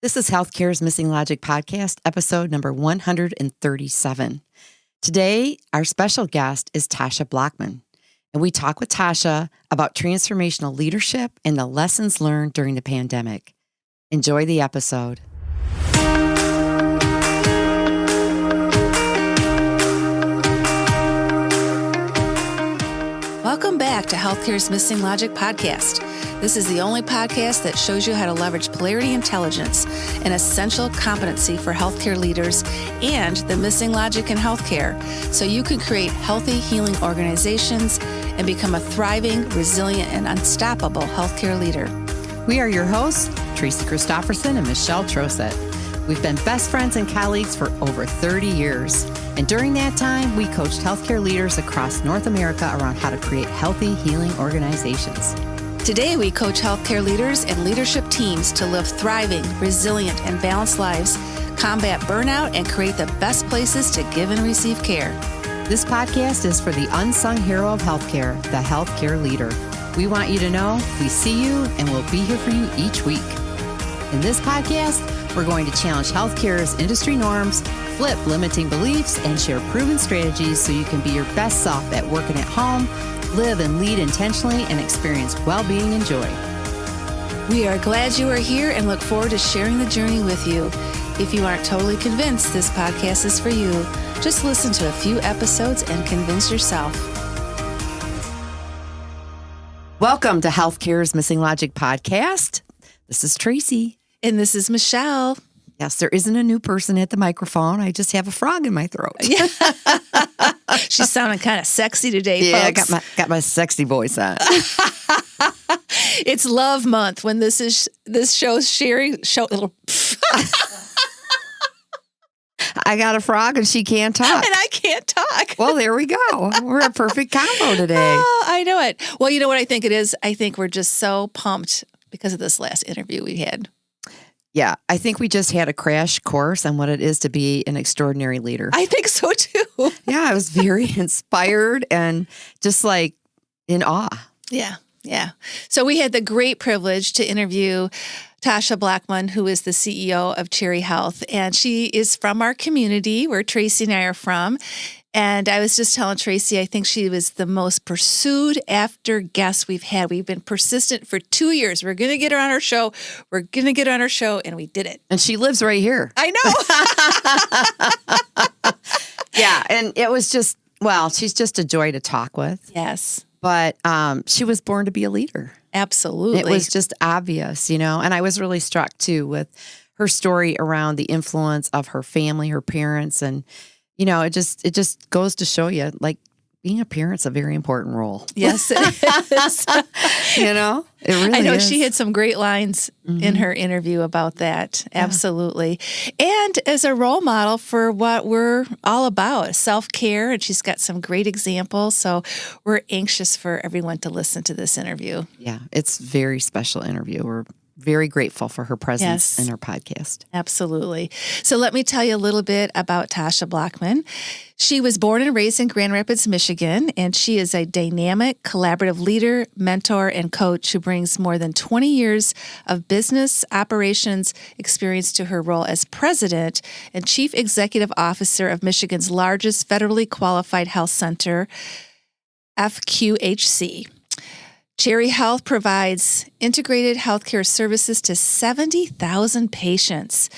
This is Healthcare's Missing Logic podcast, episode number 137. Today, our special guest is Tasha Blackmon, and we talk with Tasha about transformational leadership and the lessons learned during the pandemic. Enjoy the episode. Welcome back to Healthcare's Missing Logic podcast. This is the only podcast that shows you how to leverage polarity intelligence, an essential competency for healthcare leaders, and the missing logic in healthcare, so you can create healthy, healing organizations and become a thriving, resilient, and unstoppable healthcare leader. We are your hosts, Tracy Christofferson and Michelle Trosett. We've been best friends and colleagues for over 30 years. And during that time, we coached healthcare leaders across North America around how to create healthy, healing organizations. Today, we coach healthcare leaders and leadership teams to live thriving, resilient, and balanced lives, combat burnout, and create the best places to give and receive care. This podcast is for the unsung hero of healthcare, the healthcare leader. We want you to know we see you and we'll be here for you each week. In this podcast, we're going to challenge healthcare's industry norms, flip limiting beliefs, and share proven strategies so you can be your best self at work and at home, live and lead intentionally, and experience well-being and joy. We are glad you are here and look forward to sharing the journey with you. If you aren't totally convinced this podcast is for you, just listen to a few episodes and convince yourself. Welcome to Healthcare's Missing Logic podcast. This is Tracy. And this is Michelle. Yes, there isn't a new person at the microphone. I just have a frog in my throat. Yeah. She's sounding kind of sexy today, yeah, folks. I got my sexy voice on. It's Love Month when this show's sharing. I got a frog and she can't talk. And I can't talk. Well, there we go. We're a perfect combo today. Oh, I know it. Well, you know what I think it is? I think we're just so pumped because of this last interview we had. Yeah, I think we just had a crash course on what it is to be an extraordinary leader. I think so too. Yeah, I was very inspired and just like in awe. Yeah. So we had the great privilege to interview Tasha Blackmon, who is the CEO of Cherry Health, and she is from our community where Tracy and I are from. And I was just telling Tracy, I think she was the most pursued after guest we've had. We've been persistent for 2 years. We're going to get her on our show. And we did it. And she lives right here. I know. Yeah, and it was just, well, she's just a joy to talk with. Yes. But she was born to be a leader. Absolutely. It was just obvious, and I was really struck too with her story around the influence of her family, her parents, and it just goes to show you, like, being a parent's a very important role. Yes, it is. It really I know is. she had some great lines in her interview about that. Yeah. Absolutely. And as a role model for what we're all about, self-care, and she's got some great examples. So we're anxious for everyone to listen to this interview. Yeah, it's a very special interview. We're very grateful for her presence in our podcast. Absolutely. So let me tell you a little bit about Tasha Blackmon. She was born and raised in Grand Rapids, Michigan, and she is a dynamic, collaborative leader, mentor, and coach who brings more than 20 years of business operations experience to her role as president and chief executive officer of Michigan's largest federally qualified health center, FQHC. Cherry Health provides integrated healthcare services to 70,000 patients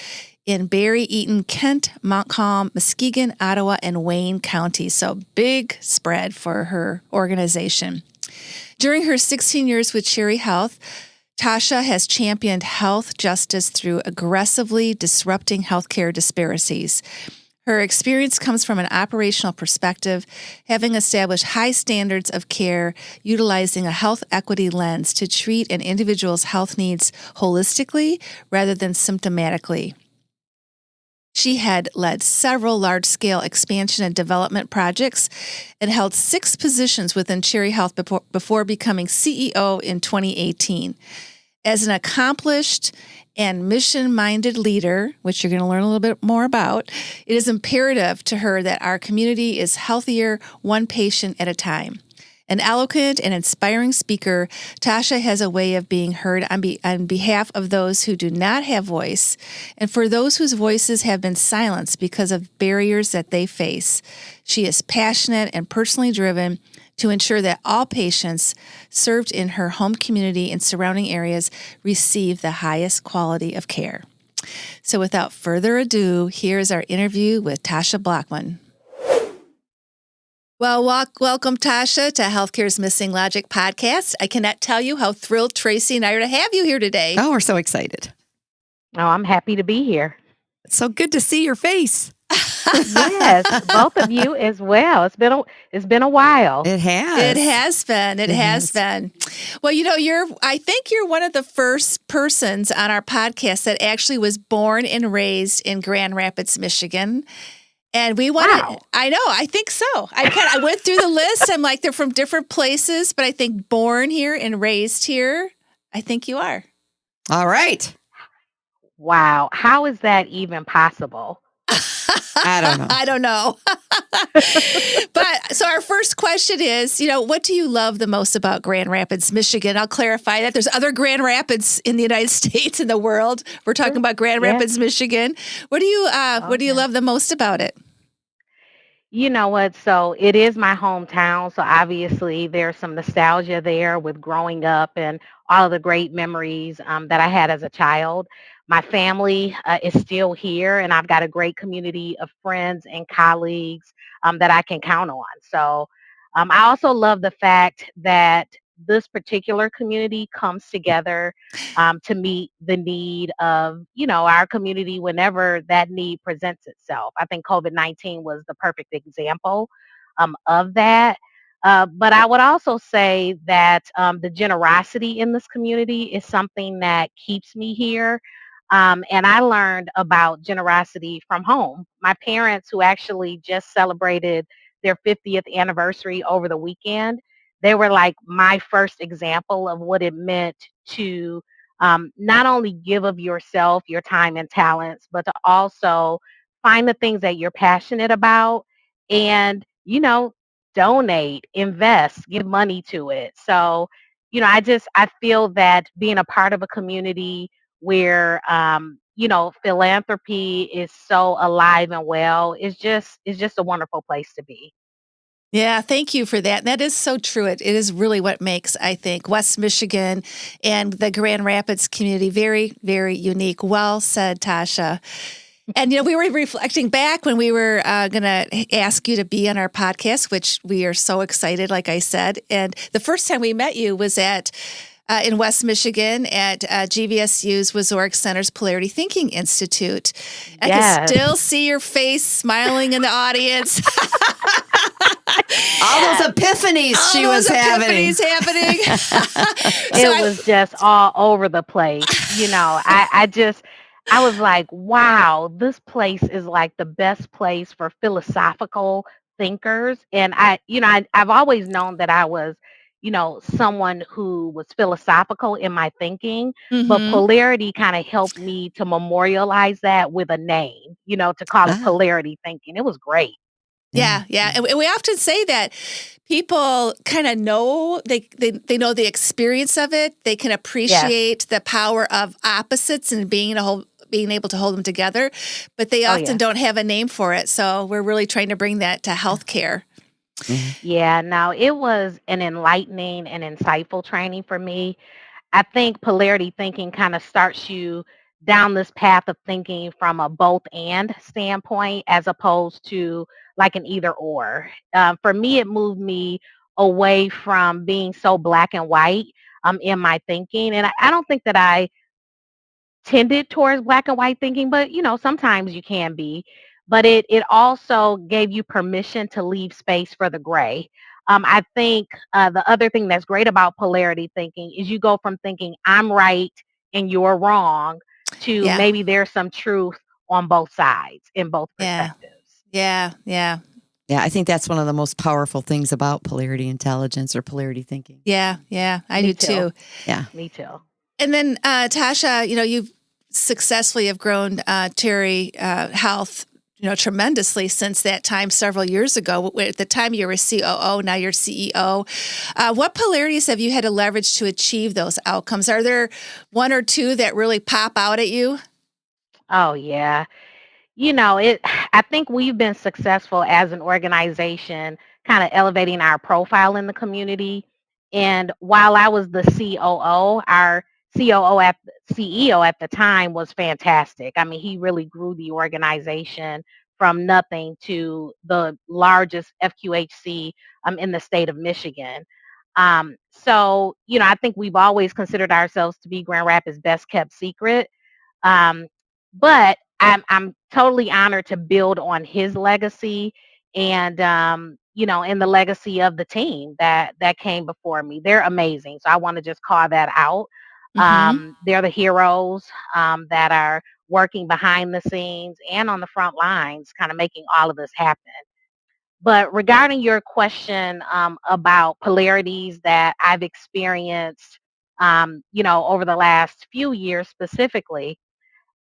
in Barry, Eaton, Kent, Montcalm, Muskegon, Ottawa, and Wayne counties. So big spread for her organization. During her 16 years with Cherry Health, Tasha has championed health justice through aggressively disrupting healthcare disparities. Her experience comes from an operational perspective, having established high standards of care, utilizing a health equity lens to treat an individual's health needs holistically rather than symptomatically. She had led several large-scale expansion and development projects and held 6 positions within Cherry Health before becoming CEO in 2018. As an accomplished and mission-minded leader, which you're going to learn a little bit more about, it is imperative to her that our community is healthier, one patient at a time. An eloquent and inspiring speaker, Tasha has a way of being heard on behalf of those who do not have voice and for those whose voices have been silenced because of barriers that they face. She is passionate and personally driven to ensure that all patients served in her home community and surrounding areas receive the highest quality of care. So without further ado, here's our interview with Tasha Blackmon. Well, welcome, Tasha, to Healthcare's Missing Logic podcast. I cannot tell you how thrilled Tracy and I are to have you here today. Oh, we're so excited. Oh, I'm happy to be here. It's so good to see your face. Yes, both of you as well. It's been a while. It has. It has been. It has been. Well, I think you're one of the first persons on our podcast that actually was born and raised in Grand Rapids, Michigan. And we wanted, Wow. I know, I think so. I went through the list. I'm like, they're from different places, but I think born here and raised here, I think you are. All right. Wow. How is that even possible? I don't know. I don't know. But so our first question is, what do you love the most about Grand Rapids, Michigan? I'll clarify that. There's other Grand Rapids in the United States and the world. We're talking about Grand Rapids, Michigan. What do you love the most about it? You know what? So it is my hometown. So obviously there's some nostalgia there with growing up and all of the great memories that I had as a child. My family is still here, and I've got a great community of friends and colleagues that I can count on. So I also love the fact that this particular community comes together to meet the need of, our community whenever that need presents itself. I think COVID-19 was the perfect example of that. But I would also say that the generosity in this community is something that keeps me here. And I learned about generosity from home. My parents, who actually just celebrated their 50th anniversary over the weekend, they were like my first example of what it meant to not only give of yourself, your time and talents, but to also find the things that you're passionate about and, donate, invest, give money to it. So, I feel that being a part of a community where philanthropy is so alive and well is just a wonderful place to be. Yeah, thank you for that. That is so true. It is really what makes, I think, West Michigan and the Grand Rapids community very, very unique. Well said, Tasha. And, we were reflecting back when we were going to ask you to be on our podcast, which we are so excited, like I said. And the first time we met you was in West Michigan at GVSU's Wazorek Center's Polarity Thinking Institute. I can still see your face smiling in the audience. All those epiphanies she was having. It was just all over the place. I was like, wow, this place is like the best place for philosophical thinkers. And I've always known that I was, someone who was philosophical in my thinking, but polarity kind of helped me to memorialize that with a name, to call it polarity thinking. It was great. Yeah. And we often say that people kind of know, they know the experience of it. They can appreciate the power of opposites and being able to hold them together, but they often don't have a name for it. So we're really trying to bring that to healthcare. Yeah, no, it was an enlightening and insightful training for me. I think polarity thinking kind of starts you down this path of thinking from a both and standpoint as opposed to like an either or. For me, it moved me away from being so black and white in my thinking. And I don't think that I tended towards black and white thinking, but sometimes you can be. But it also gave you permission to leave space for the gray. I think the other thing that's great about polarity thinking is you go from thinking I'm right and you're wrong to maybe there's some truth on both sides in both perspectives. Yeah. Yeah, I think that's one of the most powerful things about polarity intelligence or polarity thinking. Yeah, I do too. Yeah, me too. And then Tasha, you've successfully have grown Terry Health tremendously since that time several years ago. At the time you were COO, now you're CEO. What polarities have you had to leverage to achieve those outcomes? Are there one or two that really pop out at you? Oh, yeah. It I think we've been successful as an organization kind of elevating our profile in the community. And while I was the COO, our COO at CEO at the time was fantastic. I mean, he really grew the organization from nothing to the largest FQHC in the state of Michigan. So, I think we've always considered ourselves to be Grand Rapids' best kept secret. Um, but I'm totally honored to build on his legacy and and the legacy of the team that came before me. They're amazing. So I want to just call that out. Mm-hmm. They're the heroes that are working behind the scenes and on the front lines, kind of making all of this happen. But regarding your question about polarities that I've experienced, over the last few years specifically,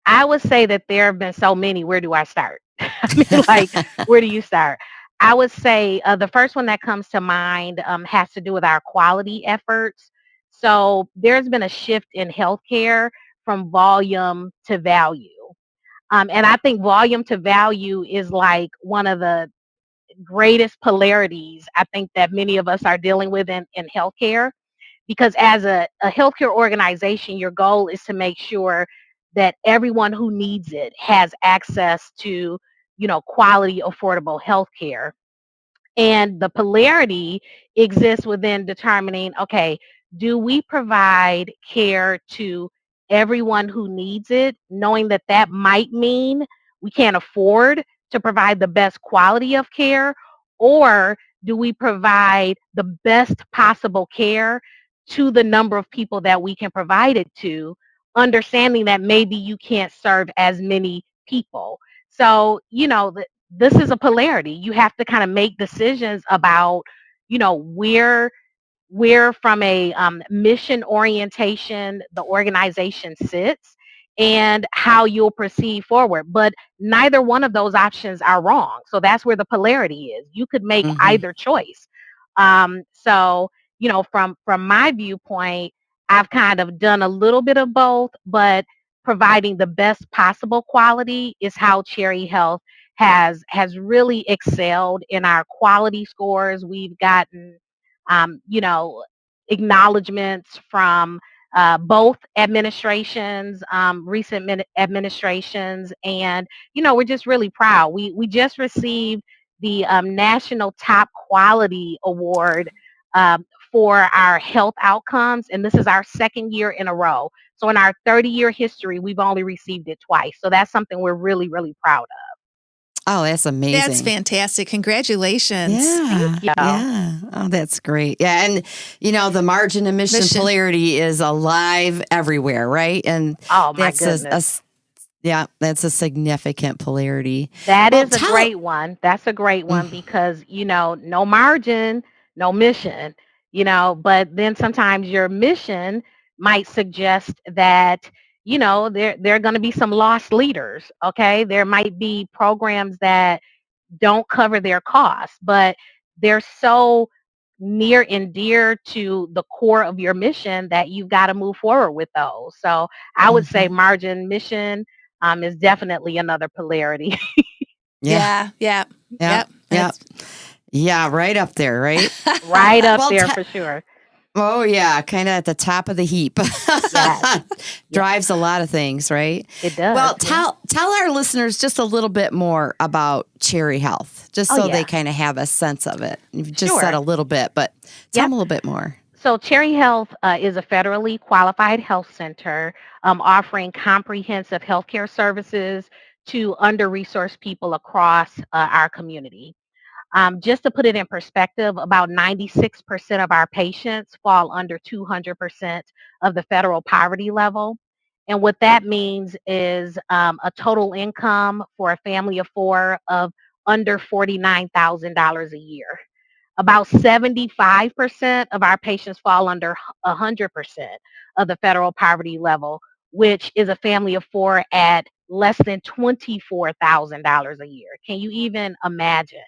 I would say that there have been so many. Where do I start? I mean, like, where do you start? I would say the first one that comes to mind has to do with our quality efforts. So there's been a shift in healthcare from volume to value. And I think volume to value is like one of the greatest polarities I think that many of us are dealing with in healthcare, because as a healthcare organization, your goal is to make sure that everyone who needs it has access to, quality, affordable healthcare. And the polarity exists within determining, okay, do we provide care to everyone who needs it, knowing that that might mean we can't afford to provide the best quality of care, or do we provide the best possible care to the number of people that we can provide it to, understanding that maybe you can't serve as many people. So, this is a polarity. You have to kind of make decisions about, where from a mission orientation the organization sits and how you'll proceed forward. But neither one of those options are wrong. So that's where the polarity is. You could make Hmm. either choice. So, from my viewpoint, I've kind of done a little bit of both, but providing the best possible quality is how Cherry Health has really excelled in our quality scores. We've gotten um, you know, acknowledgments from both administrations, administrations, and we're just really proud. We just received the National Top Quality Award um, for our health outcomes, and this is our second year in a row. So in our 30-year history, we've only received it twice. So that's something we're really, really proud of. Oh, that's That's amazing. fantastic. Congratulations. Yeah. Thank you. Yeah. Oh, that's great. Yeah. And, the margin emission Mission. polarity is alive everywhere, right? And Oh my that's goodness. yeah, that's a significant polarity. That Well, is a tell, great one. That's a great mm, one because, no margin, no mission, but then sometimes your mission might suggest that, there are going to be some lost leaders. Okay. There might be programs that don't cover their costs, but they're so near and dear to the core of your mission that you've got to move forward with those. So I would say mhm. margin mission is definitely another polarity. Yeah. Yeah, yeah, Yeah. yep. Yeah. That's Yeah. Right up there, right? Right up Well, there for sure. oh, yeah. Kind of at the top of the heap. Yes. Yes, Drives a lot of things, right? it does. Well, Yeah. tell our listeners just a little bit more about Cherry Health, just Oh, so they yeah. kind of have a sense of it. You've just said Sure. a little bit, but tell them Yep. a little bit more. So Cherry Health is a federally qualified health center offering comprehensive healthcare services to under-resourced people across our community. Just to put it in perspective, about 96% of our patients fall under 200% of the federal poverty level. And what that means is a total income for a family of four of under $49,000 a year. About 75% of our patients fall under 100% of the federal poverty level, which is a family of four at less than $24,000 a year. Can you even imagine?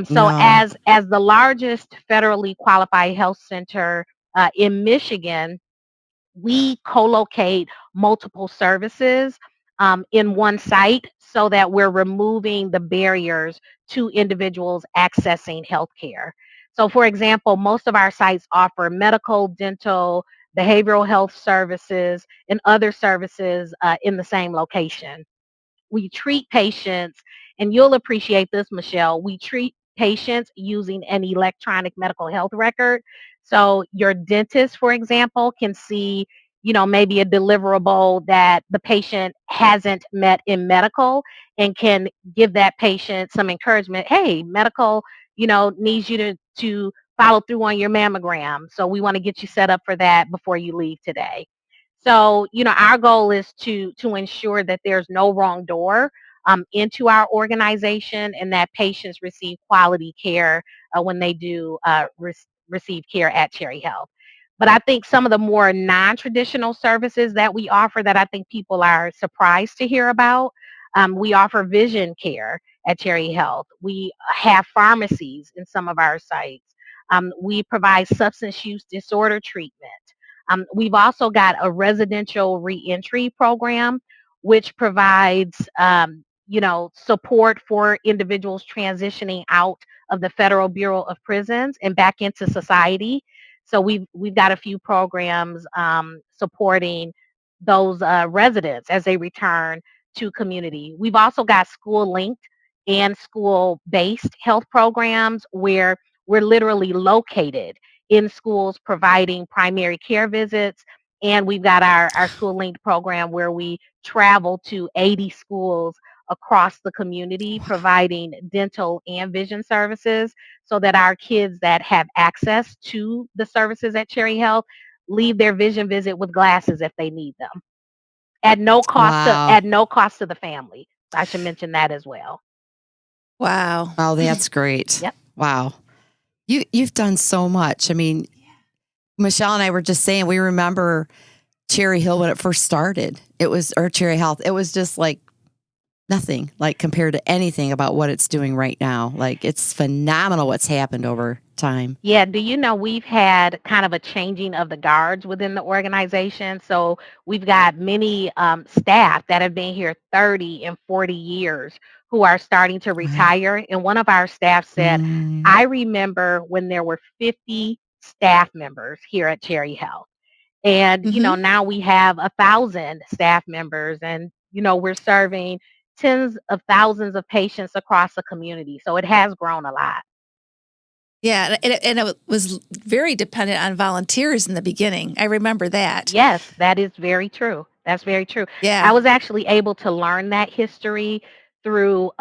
So No. as the largest federally qualified health center in Michigan, we co-locate multiple services in one site so that we're removing the barriers to individuals accessing healthcare. So, for example, most of our sites offer medical, dental, behavioral health services, and other services in the same location. We treat patients, and you'll appreciate this, Michelle. We treat patients using an electronic medical health record. So your dentist, for example, can see, maybe a deliverable that the patient hasn't met in medical and can give that patient some encouragement. Hey, medical, needs you to follow through on your mammogram. So we want to get you set up for that before you leave today. So, our goal is to ensure that there's no wrong door into our organization and that patients receive quality care when they do receive care at Cherry Health. But I think some of the more non-traditional services that we offer that I think people are surprised to hear about, we offer vision care at Cherry Health. We have pharmacies in some of our sites. We provide substance use disorder treatment. We've also got a residential reentry program, which provides, support for individuals transitioning out of the Federal Bureau of Prisons and back into society. So we've got a few programs supporting those residents as they return to community. We've also got school linked and school based health programs where we're literally located in schools providing primary care visits. And we've got our school linked program where we travel to 80 schools across the community providing dental and vision services so that our kids that have access to the services at Cherry Health leave their vision visit with glasses if they need them Wow. at no cost to the family. I should mention that as well. Wow. Oh, that's great. Yep. Wow. You've done so much. I mean, Michelle and I were just saying we remember Cherry Hill when it first started. Or Cherry Health. It was just like nothing, like compared to anything about what it's doing right now. Like it's phenomenal what's happened over time. Yeah, do you know we've had kind of a changing of the guards within the organization? So we've got many staff that have been here 30 and 40 years who are starting to Right. retire. And one of our staff said, Mm. I remember when there were 50 staff members here at Cherry Health. And, Hmm. now we have 1,000 staff members and, we're serving tens of thousands of patients across the community. So it has grown a lot. Yeah, and it was very dependent on volunteers in the beginning. I remember that. Yes, that is very true. That's very true. I Yeah. was actually able to learn that history through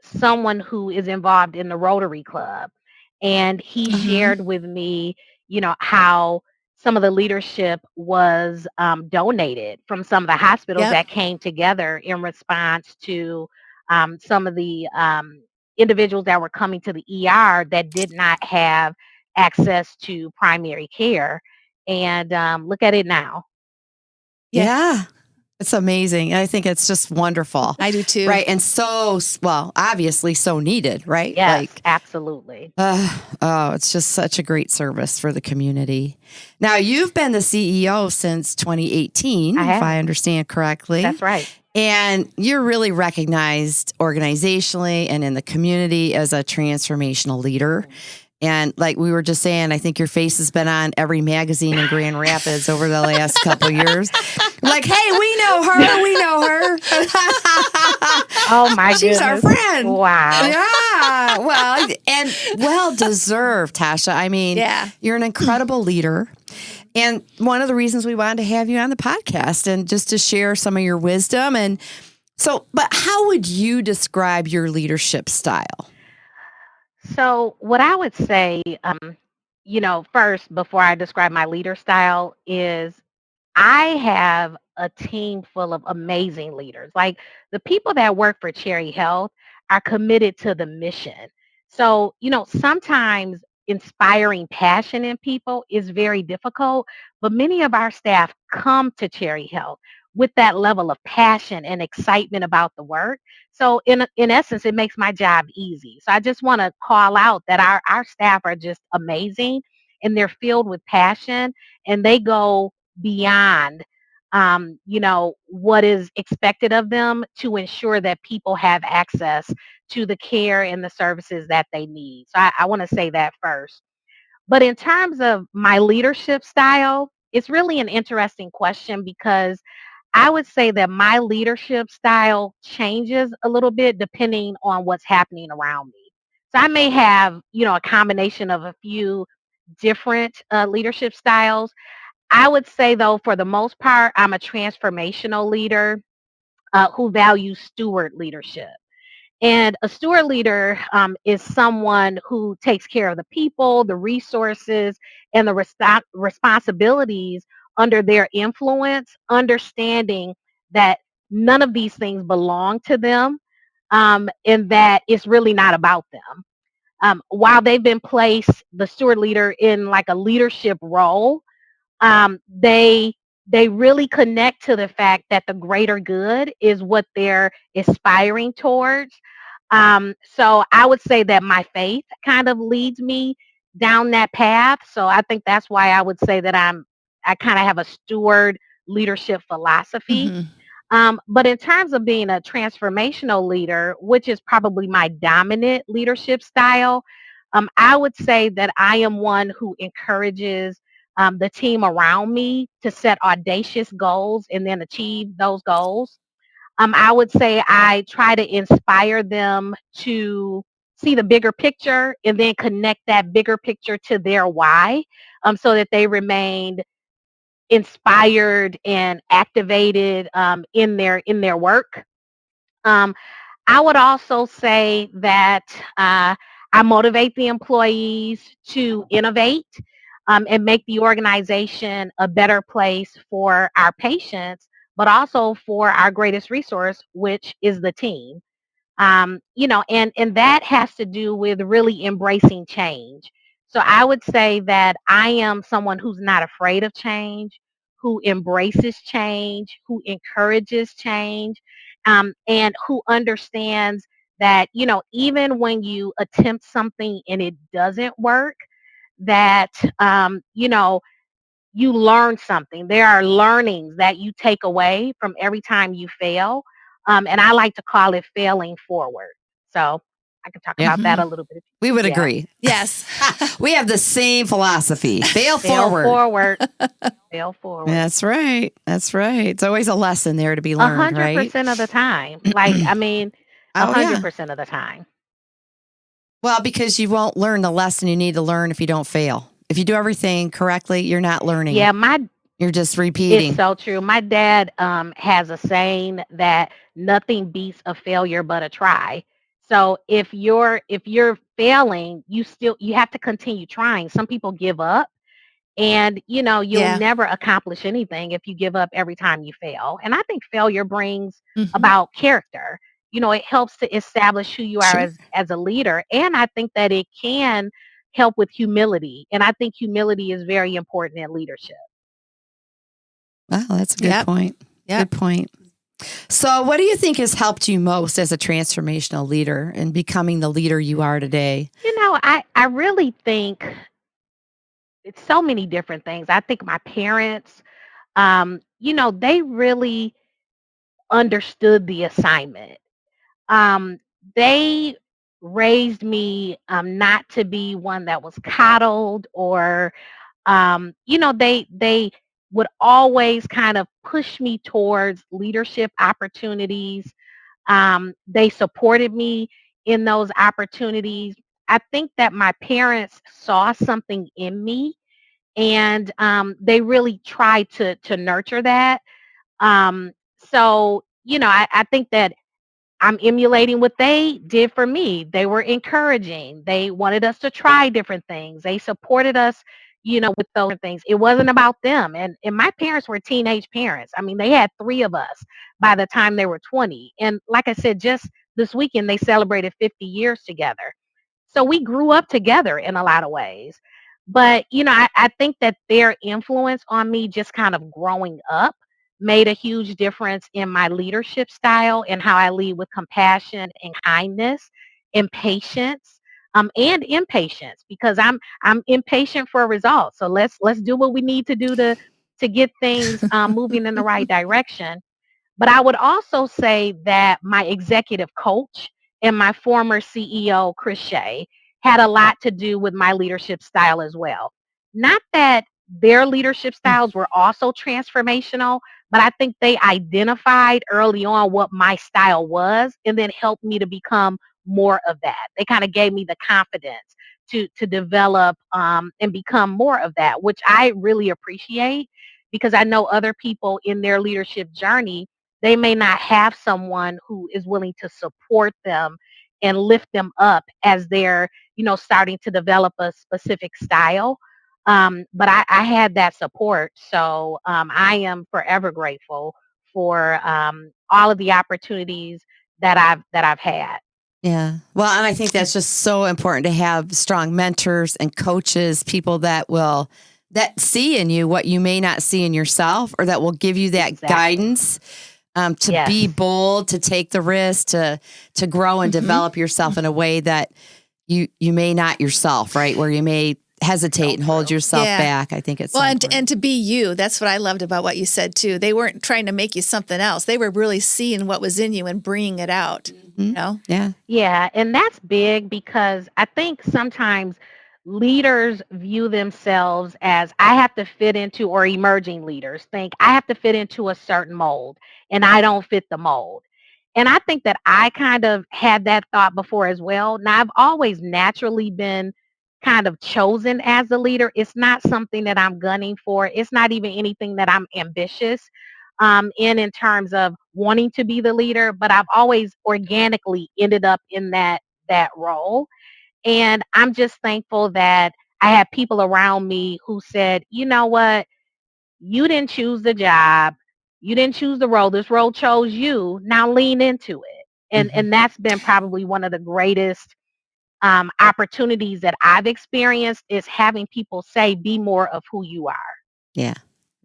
someone who is involved in the Rotary Club. And he Hmm. shared with me, how some of the leadership was donated from some of the hospitals Yep. that came together in response to some of the individuals that were coming to the ER that did not have access to primary care. And look at it now. Yeah, Yeah. It's amazing. I think it's just wonderful. I do too. Right. And so, well, obviously so needed, right? Yes, Like, absolutely. oh, it's just such a great service for the community. Now, you've been the CEO since I 2018, if I have. understand correctly. That's right. And you're really recognized organizationally and in the community as a transformational leader. And like we were just saying, I think your face has been on every magazine in Grand Rapids over the last couple years. Like, hey, we know her. We know her. Oh my She's our goodness. friend. Wow. Yeah. Well, and well deserved, Tasha. I mean, Yeah. you're an incredible leader. And one of the reasons we wanted to have you on the podcast and just to share some of your wisdom. And so, but how would you describe your leadership style? So, what I would say, first, before I describe my leader style, is I have a team full of amazing leaders. Like the people that work for Cherry Health are committed to the mission. So, sometimes inspiring passion in people is very difficult. But many of our staff come to Cherry Health with that level of passion and excitement about the work. So in essence, it makes my job easy. So I just want to call out that our staff are just amazing, and they're filled with passion, and they go beyond what is expected of them to ensure that people have access to the care and the services that they need. So I want to say that first. But in terms of my leadership style, it's really an interesting question because I would say that my leadership style changes a little bit depending on what's happening around me. So I may have, a combination of a few different leadership styles. I would say, though, for the most part, I'm a transformational leader who values steward leadership. And a steward leader is someone who takes care of the people, the resources, and the responsibilities under their influence, understanding that none of these things belong to them, and that it's really not about them. While they've been placed, the steward leader, in like a leadership role, they really connect to the fact that the greater good is what they're aspiring towards. So I would say that my faith kind of leads me down that path. So I think that's why I would say that I kind of have a steward leadership philosophy. Mm-hmm. But in terms of being a transformational leader, which is probably my dominant leadership style, I would say that I am one who encourages the team around me to set audacious goals and then achieve those goals. I would say I try to inspire them to see the bigger picture and then connect that bigger picture to their why, so that they remain inspired and activated in their work. Um, I would also say that I motivate the employees to innovate and make the organization a better place for our patients, but also for our greatest resource, which is the team. And that has to do with really embracing change. So I would say that I am someone who's not afraid of change, who embraces change, who encourages change, and who understands that, even when you attempt something and it doesn't work, that, you learn something. There are learnings that you take away from every time you fail. And I like to call it failing forward. So I can talk Yeah. about that a little bit. We would Yeah. agree. Yes. We have the same philosophy. Fail Fail forward. forward. Fail forward. That's right. That's right. It's always a lesson there to be learned, right? 100% of the time. Like, I mean, Oh, yeah. 100% of the time. Well, because you won't learn the lesson you need to learn if you don't fail. If you do everything correctly, you're not learning. Yeah, You're just repeating. it's so true. My dad has a saying that nothing beats a failure but a try. So if you're failing, you have to continue trying. Some people give up, and you'll Yeah. never accomplish anything if you give up every time you fail. And I think failure brings Mhm. about character. It helps to establish who you are Sure. as a leader. And I think that it can help with humility. And I think humility is very important in leadership. Wow, that's a good Yep. point. Yep. Good point. So, what do you think has helped you most as a transformational leader in becoming the leader you are today? I really think it's so many different things. I think my parents, they really understood the assignment. Um, they raised me not to be one that was coddled, or they would always kind of push me towards leadership opportunities. They supported me in those opportunities. I think that my parents saw something in me, and they really tried to nurture that. So I think that I'm emulating what they did for me. They were encouraging. They wanted us to try different things. They supported us, with those things. It wasn't about them. And my parents were teenage parents. I mean, they had three of us by the time they were 20. And like I said, just this weekend, they celebrated 50 years together. So we grew up together in a lot of ways. But, I think that their influence on me just kind of growing up made a huge difference in my leadership style and how I lead with compassion and kindness and patience. And impatience because I'm impatient for results. So let's do what we need to do to get things moving in the right direction. But I would also say that my executive coach and my former CEO, Chris Shea, had a lot to do with my leadership style as well. Not that their leadership styles were also transformational, but I think they identified early on what my style was and then helped me to become more of that. They kind of gave me the confidence to develop and become more of that, which I really appreciate because I know other people in their leadership journey they may not have someone who is willing to support them and lift them up as they're, starting to develop a specific style. But I had that support. So I am forever grateful for all of the opportunities that I've had. Yeah. Well, and I think that's just so important to have strong mentors and coaches, people that see in you what you may not see in yourself, or that will give you that Exactly. guidance to Yes. be bold, to take the risk, to grow and Mhm. develop yourself in a way that you may not yourself, right? Where you may hesitate So and hold true. yourself Yeah. back. I think it's Well, so and important. to be you, that's what I loved about what you said too. They weren't trying to make you something else. They were really seeing what was in you and bringing it out, you Mhm. know? Yeah. Yeah, and that's big because I think sometimes leaders view themselves as I have to fit into, or emerging leaders think I have to fit into a certain mold and I don't fit the mold. And I think that I kind of had that thought before as well. Now, I've always naturally been kind of chosen as a leader. It's not something that I'm gunning for, it's not even anything that I'm ambitious in terms of wanting to be the leader, but I've always organically ended up in that role. And I'm just thankful that I had people around me who said, you know what, you didn't choose the job, you didn't choose the role. This role chose you. Now lean into it. And Mhm. and that's been probably one of the greatest opportunities that I've experienced is having people say, be more of who you are. Yeah.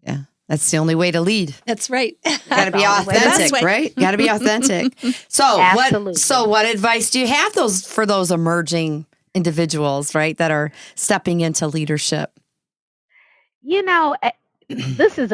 Yeah. That's the only way to lead. That's right. Got That's to the be only way The to best authentic, lead. way. right? Got to be authentic. So Absolutely. what advice do you have for those emerging individuals, right, that are stepping into leadership? You know, this is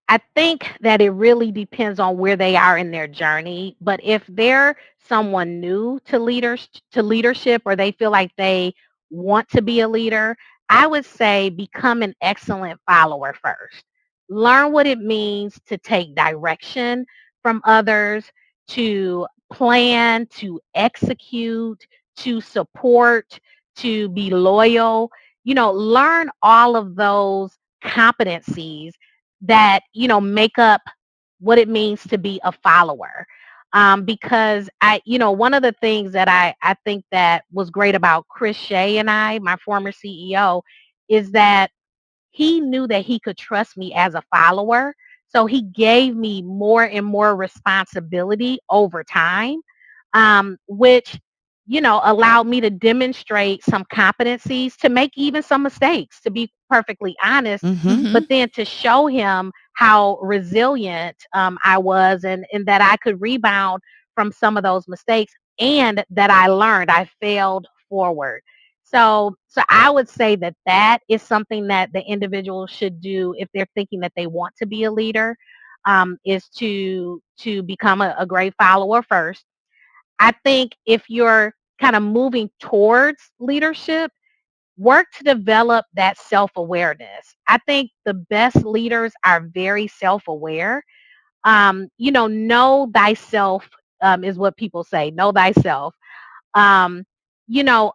I think that it really depends on where they are in their journey. But if they're someone new to leadership, or they feel like they want to be a leader, I would say become an excellent follower first. Learn what it means to take direction from others, to plan, to execute, to support, to be loyal. Learn all of those competencies that make up what it means to be a follower. Because one of the things that I think that was great about Chris Shea and I, my former CEO, is that he knew that he could trust me as a follower. So he gave me more and more responsibility over time, which, allowed me to demonstrate some competencies, to make even some mistakes, to be perfectly honest, Mm-hmm. but Mhm. then to show him how resilient I was, and that I could rebound from some of those mistakes, and that I failed forward. So I would say that that is something that the individual should do if they're thinking that they want to be a leader, is to become a great follower first. I think if you're kind of moving towards leadership, work to develop that self-awareness. I think the best leaders are very self-aware. Know thyself, is what people say. Know thyself. um,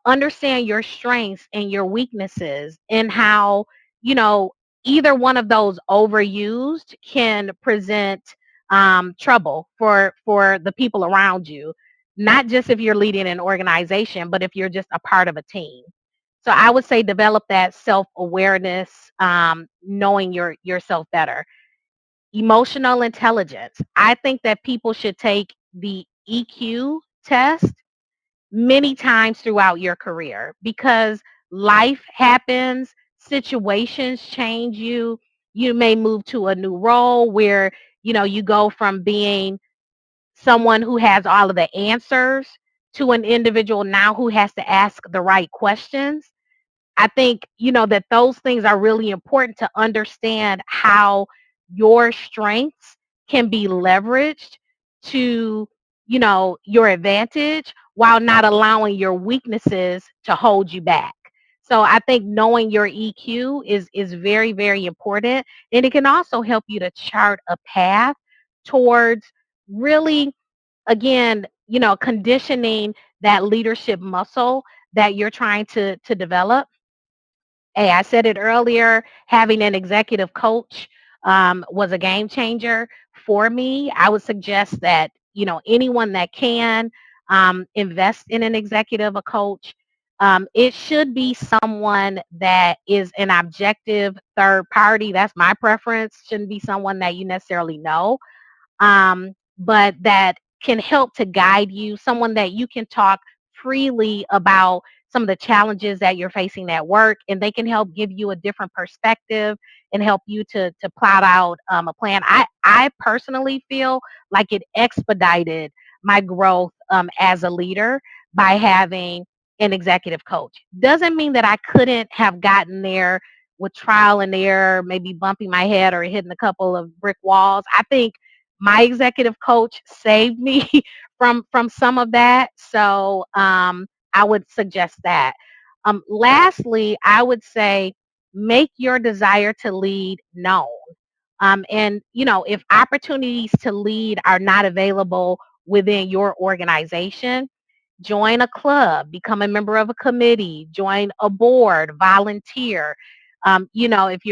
Understand your strengths and your weaknesses, and how, you know, either one of those overused can present trouble for the people around you, not just if you're leading an organization, but if you're just a part of a team. So I would say develop that self-awareness, knowing yourself better. Emotional intelligence. I think that people should take the EQ test many times throughout your career because life happens, situations change you. You may move to a new role where, you go from being someone who has all of the answers to an individual now who has to ask the right questions. I think, that those things are really important to understand how your strengths can be leveraged to, your advantage while not allowing your weaknesses to hold you back. So I think knowing your EQ is very, very important. And it can also help you to chart a path towards really, again, conditioning that leadership muscle that you're trying to develop. Hey, I said it earlier, having an executive coach was a game changer for me. I would suggest that, anyone that can invest in an executive, a coach, it should be someone that is an objective third party. That's my preference. Shouldn't be someone that you necessarily know, but that can help to guide you, someone that you can talk freely about some of the challenges that you're facing at work, and they can help give you a different perspective and help you to plot out a plan. I personally feel like it expedited my growth as a leader by having an executive coach. Doesn't mean that I couldn't have gotten there with trial and error, maybe bumping my head or hitting a couple of brick walls. I think my executive coach saved me from some of that. So I would suggest that. Lastly, I would say make your desire to lead known. And if opportunities to lead are not available within your organization, join a club, become a member of a committee, join a board, volunteer. If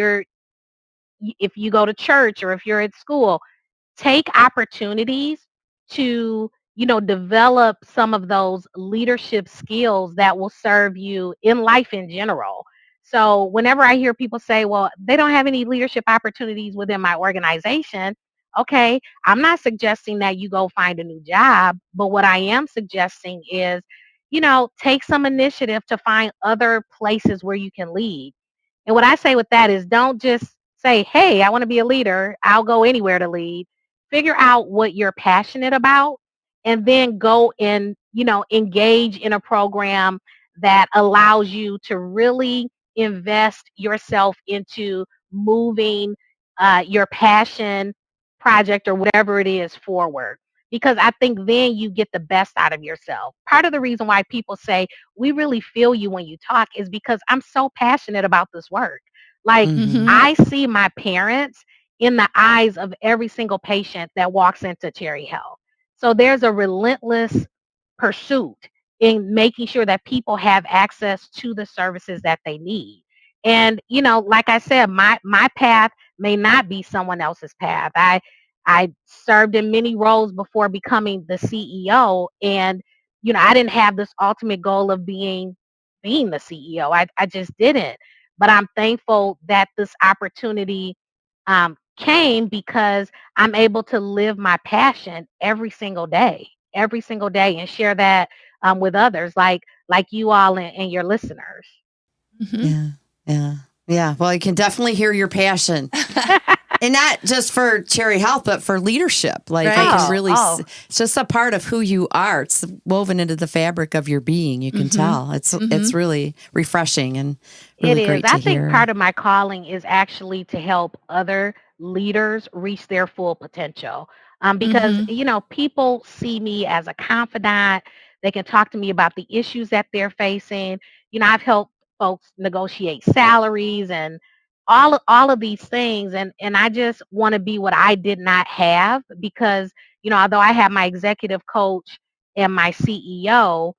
you go to church or if you're at school, take opportunities to, develop some of those leadership skills that will serve you in life in general. So whenever I hear people say, well, they don't have any leadership opportunities within my organization, okay, I'm not suggesting that you go find a new job, but what I am suggesting is, take some initiative to find other places where you can lead. And what I say with that is don't just say, hey, I want to be a leader. I'll go anywhere to lead. Figure out what you're passionate about and then go and, engage in a program that allows you to really invest yourself into moving your passion project or whatever it is forward. Because I think then you get the best out of yourself. Part of the reason why people say, we really feel you when you talk is because I'm so passionate about this work. Like Mm-hmm. I see my parents in the eyes of every single patient that walks into Cherry Health. So there's a relentless pursuit in making sure that people have access to the services that they need. And like I said, my path may not be someone else's path. I served in many roles before becoming the CEO, and I didn't have this ultimate goal of being the CEO. I just didn't. But I'm thankful that this opportunity came because I'm able to live my passion every single day, and share that with others, like you all and your listeners. Mhm. Yeah. Yeah. Yeah. Well, I can definitely hear your passion. And not just for Cherry Health, but for leadership. Like I Right. can Oh, really, oh, it's just a part of who you are. It's woven into the fabric of your being. You can Mhm. tell. It's Mhm. really refreshing and it really is. great to I think hear. part of my calling is actually to help other leaders reach their full potential. Because, Mhm. people see me as a confidant. They can talk to me about the issues that they're facing. I've helped folks negotiate salaries and all of these things. And I just want to be what I did not have because, although I have my executive coach and my CEO,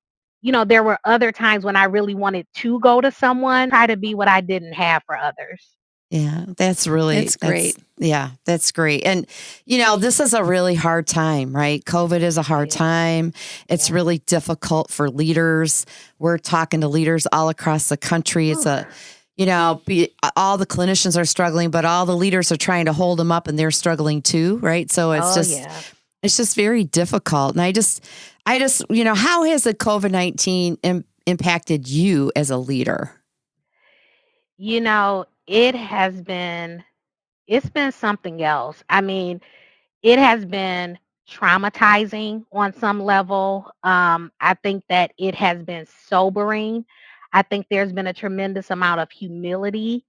there were other times when I really wanted to go to someone, try to be what I didn't have for others. Yeah, It's great. that's great. And, this is a really hard time, right? COVID is a It hard is. time. It's Yeah. really difficult for leaders. We're talking to leaders all across the country. It's Whew. all the clinicians are struggling, but all the leaders are trying to hold them up and they're struggling too, right? So Oh, yeah. it's just very difficult. And I just, how has the COVID-19 impacted you as a leader? It's been something else. I mean, it has been traumatizing on some level. I think that it has been sobering. I think there's been a tremendous amount of humility.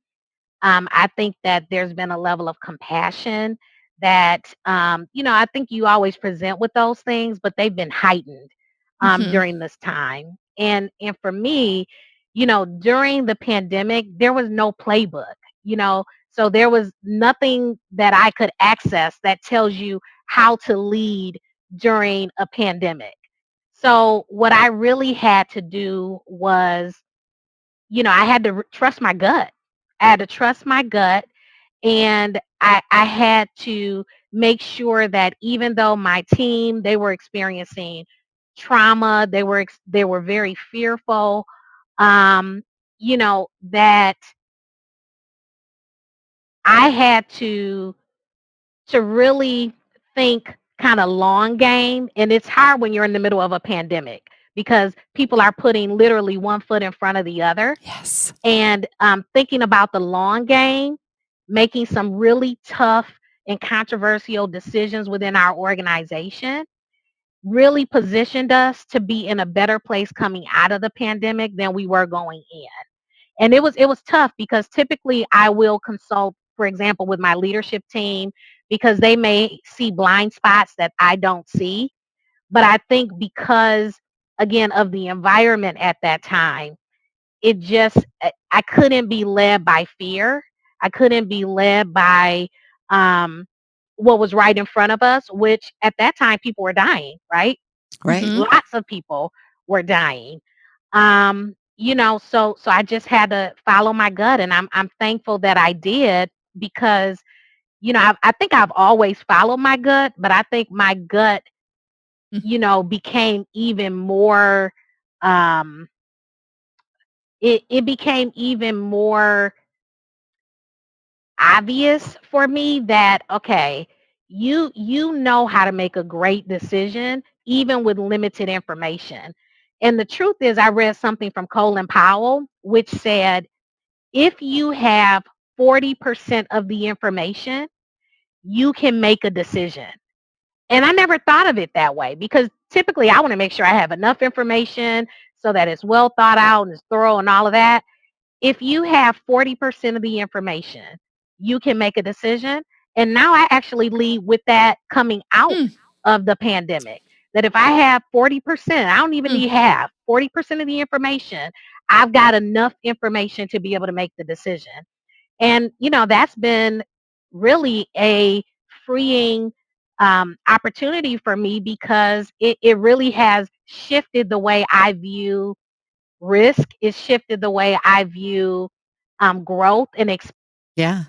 I think that there's been a level of compassion that, I think you always present with those things, but they've been heightened Hmm. during this time. And for me, during the pandemic, there was no playbook, so there was nothing that I could access that tells you how to lead during a pandemic. So what I really had to do was, I had to trust my gut. I had to trust my gut, and I had to make sure that even though my team, they were experiencing trauma, they were very fearful, that I had to really think kind of long game. And it's hard when you're in the middle of a pandemic because people are putting literally one foot in front of the other. Yes. And thinking about the long game, making some really tough and controversial decisions within our organization really positioned us to be in a better place coming out of the pandemic than we were going in. And it was tough because typically I will consult, for example, with my leadership team because they may see blind spots that I don't see. But I think because, again, of the environment at that time, I couldn't be led by fear. I couldn't be led by um, what was right in front of us, which at that time people were dying, right? Right. Hmm. Lots of people were dying. So I just had to follow my gut, and I'm thankful that I did because I think I've always followed my gut, but I think my gut became even more um it became even more obvious for me that, okay, you know how to make a great decision even with limited information. And the truth is, I read something from Colin Powell which said if you have 40% of the information, you can make a decision. And I never thought of it that way because typically I want to make sure I have enough information so that it's well thought out and it's thorough and all of that. If you have 40% of the information, you can make a decision. And now I actually lead with that coming out Hmm. of the pandemic. That if I have 40%, I don't even Hmm. need half, 40% of the information, I've got enough information to be able to make the decision. And, that's been really a freeing opportunity for me because it really has shifted the way I view risk. It shifted the way I view growth and Yeah.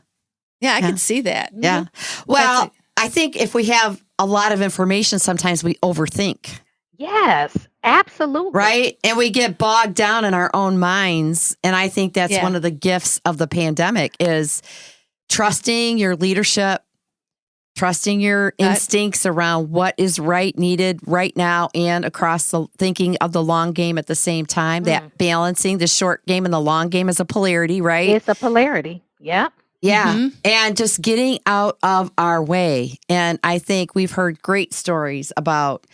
Yeah, I Yeah. could see that. Yeah. Mhm. That's a Well, I think if we have a lot of information, sometimes we overthink, Yes, absolutely. right? And we get bogged down in our own minds. And I think that's yeah. one of the gifts of the pandemic is trusting your leadership, trusting your Gut. instincts around what is right, needed right now, and across the thinking of the long game at the same time. That Mm. balancing the short game and the long game is a polarity, right? It's a polarity. Yep. Yeah. Hmm. And just getting out of our way. And I think we've heard great stories about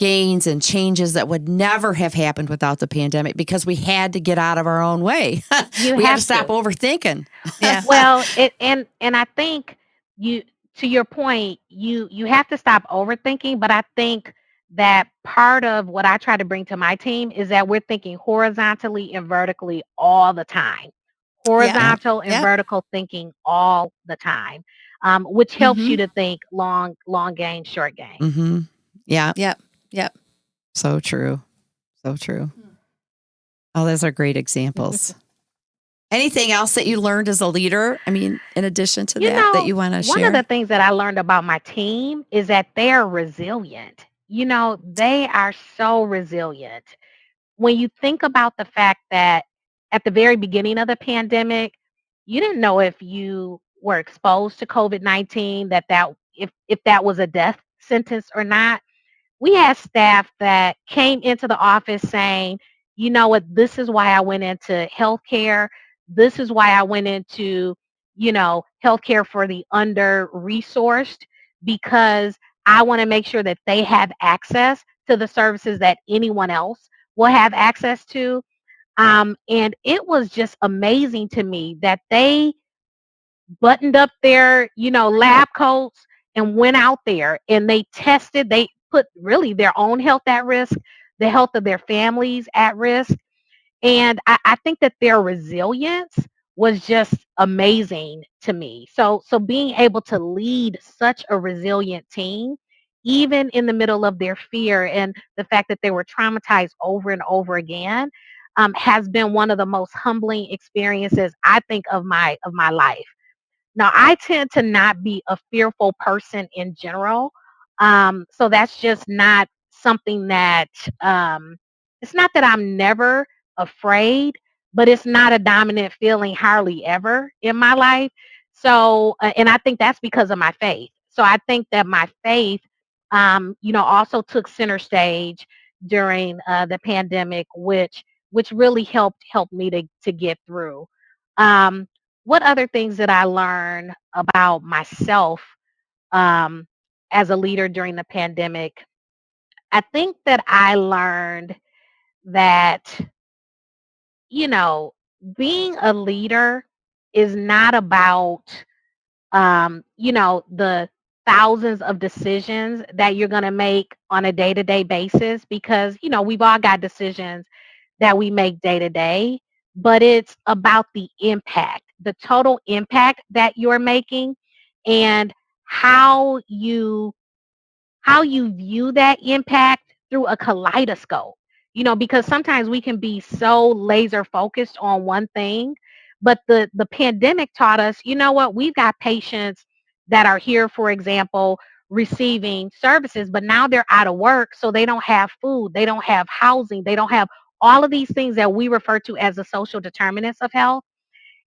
gains and changes that would never have happened without the pandemic because we had to get out of our own way. You We had to have stop to. overthinking. Yeah. Well, and I think you to your point, you have to stop overthinking, but I think that part of what I try to bring to my team is that we're thinking horizontally and vertically all the time. Yep. Yeah. Horizontal and Yep. vertical thinking all the time, which helps Hmm. you to think long game, short game. Mm-hmm. Yeah. Yep. Yep. So true. So true. Oh, those are great examples. Anything else that you learned as a leader? I mean, in addition to that you want to One of the share? things that I learned about my team is that they're resilient. They are so resilient. When you think about the fact that at the very beginning of the pandemic, you didn't know if you were exposed to COVID-19, that if that was a death sentence or not. we had staff that came into the office saying, you know what, this is why I went into healthcare. This is why I went into, healthcare for the under resourced, because I want to make sure that they have access to the services that anyone else will have access to. And it was just amazing to me that they buttoned up their, lab coats and went out there and they tested, they put really their own health at risk, the health of their families at risk. And I think that their resilience was just amazing to me. So being able to lead such a resilient team, even in the middle of their fear and the fact that they were traumatized over and over again, has been one of the most humbling experiences I think of my life. Now, I tend to not be a fearful person in general. So that's just not something that, it's not that I'm never afraid, but it's not a dominant feeling hardly ever in my life. So, and I think that's because of my faith. So I think that my faith, also took center stage during the pandemic, which really helped me to get through. Um, what other things did I learn about myself, um, as a leader during the pandemic? I think that I learned that, you know, being a leader is not about, the thousands of decisions that you're going to make on a day to day basis, because, we've all got decisions that we make day to day, but it's about the impact, the total impact that you're making, and how you view that impact through a kaleidoscope. Because sometimes we can be so laser focused on one thing, but the pandemic taught us, you know what, we've got patients that are here, for example, receiving services, but now they're out of work, so they don't have food, they don't have housing, they don't have all of these things that we refer to as the social determinants of health.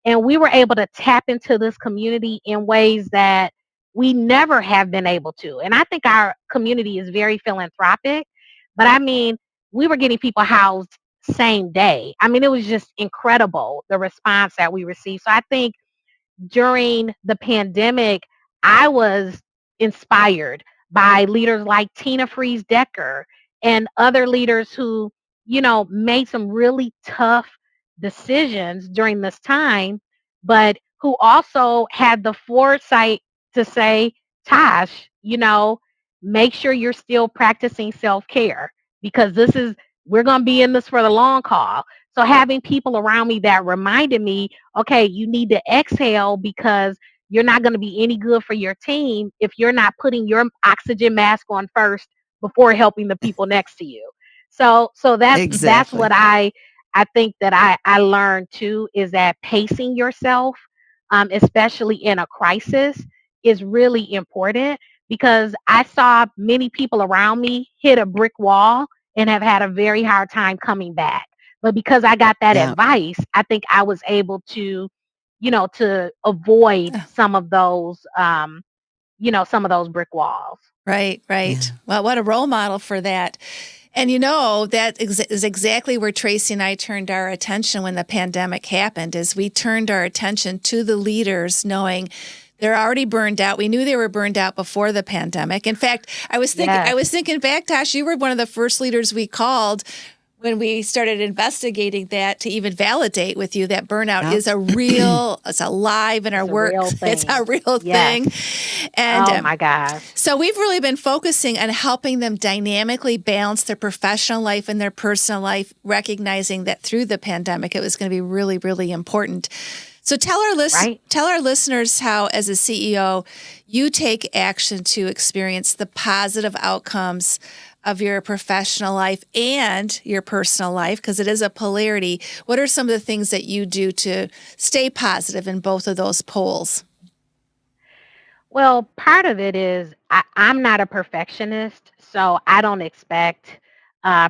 And we were able to tap into this community in ways that we never have been able to. And I think our community is very philanthropic, but I mean, we were getting people housed same day. I mean, it was just incredible, the response that we received. So I think during the pandemic, I was inspired by leaders like Tina Fries Decker and other leaders who, made some really tough decisions during this time, but who also had the foresight to say, Tosh, make sure you're still practicing self care, because we're going to be in this for the long haul. So having people around me that reminded me, okay, you need to exhale, because you're not going to be any good for your team if you're not putting your oxygen mask on first before helping the people next to you. So that's Exactly. what I think that I learned too, is that pacing yourself, especially in a crisis, is really important, because I saw many people around me hit a brick wall and have had a very hard time coming back. But because I got that Yeah. advice, I think I was able to avoid some of those brick walls. Right, right. Yeah. Well, what a role model for that. And that is exactly where Tracy and I turned our attention when the pandemic happened, is we turned our attention to the leaders, knowing they're already burned out. We knew they were burned out before the pandemic. In fact, I Yes. was thinking back, Tosh, you were one of the first leaders we called when we started investigating that, to even validate with you that burnout Yep. is it's alive in our It's a work. real It's a thing. real Yes. thing. And Oh my gosh. so we've really been focusing on helping them dynamically balance their professional life and their personal life, recognizing that through the pandemic, it was going to be really, really important. So Right. tell our listeners how, as a CEO, you take action to experience the positive outcomes of your professional life and your personal life, because it is a polarity. What are some of the things that you do to stay positive in both of those poles? Well, part of it is I'm not a perfectionist, so I don't expect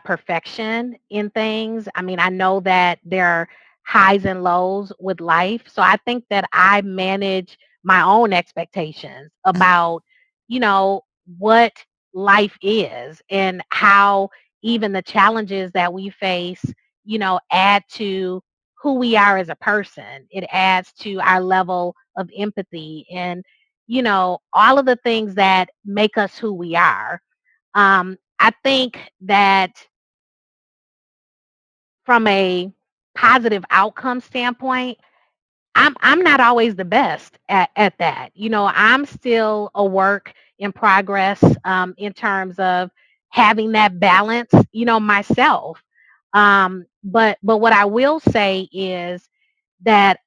perfection in things. I mean, I know that there are highs and lows with life, so I think that I manage my own expectations about, you know, what life is and how even the challenges that we face, add to who we are as a person. It adds to our level of empathy and, all of the things that make us who we are. I think that from a positive outcome standpoint, I'm not always the best at that. I'm still a work in progress in terms of having that balance, myself. But what I will say is that